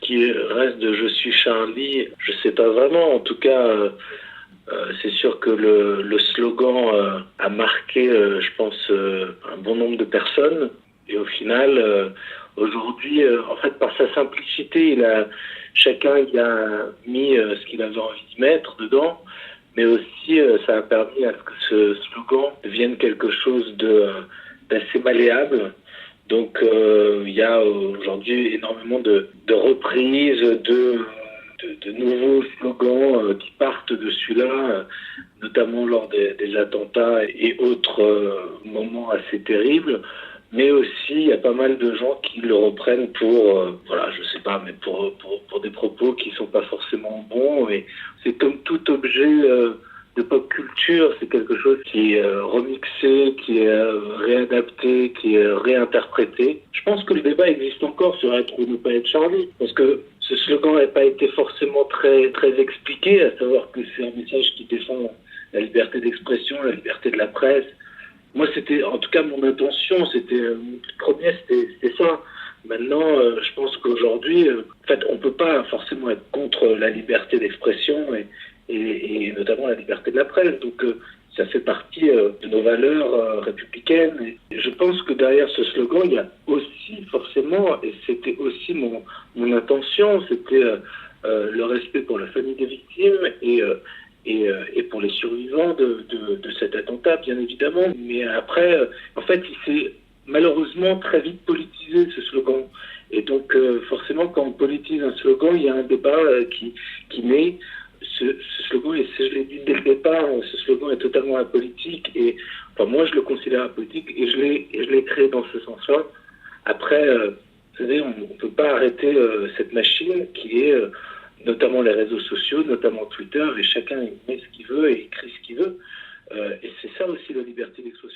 Qui reste de Je suis Charlie, je sais pas vraiment. En tout cas, c'est sûr que le slogan a marqué, je pense, un bon nombre de personnes. Et au final, aujourd'hui, en fait, par sa simplicité, chacun y a mis ce qu'il avait envie de mettre dedans. Mais aussi, ça a permis à ce que ce slogan devienne quelque chose d'assez malléable. Donc, il y a aujourd'hui énormément de reprises, de nouveaux slogans qui partent de celui-là, notamment lors des attentats et autres moments assez terribles. Mais aussi, il y a pas mal de gens qui le reprennent pour, voilà, je sais pas, mais pour des propos qui sont pas forcément bons. Et c'est comme tout objet de pop culture, c'est quelque chose qui est remixé, qui est réadapté, qui est réinterprété. Je pense que le débat existe encore sur être ou ne pas être Charlie, parce que ce slogan n'a pas été forcément très expliqué, à savoir que c'est un message qui défend la liberté d'expression, la liberté de la presse. Moi, c'était, en tout cas, mon intention, c'était, c'était ça. Maintenant, je pense qu'aujourd'hui, en fait, on peut pas forcément être contre la liberté d'expression et notamment la liberté de la presse. Donc, ça fait partie de nos valeurs républicaines. Et je pense que derrière ce slogan, il y a aussi forcément, et c'était aussi mon intention, c'était le respect pour la famille des victimes et pour les survivants de cet attentat, bien évidemment. Mais après, en fait, il s'est malheureusement très vite politisé, ce slogan. Et donc, forcément, quand on politise un slogan, il y a un débat qui naît. Ce slogan, et je l'ai dit dès le départ, ce slogan est totalement apolitique. Et enfin, moi, je le considère apolitique et je l'ai créé dans ce sens-là. Après, vous savez, on ne peut pas arrêter cette machine qui est... notamment les réseaux sociaux, notamment Twitter, et chacun met ce qu'il veut et écrit ce qu'il veut. Et c'est ça aussi la liberté d'expression.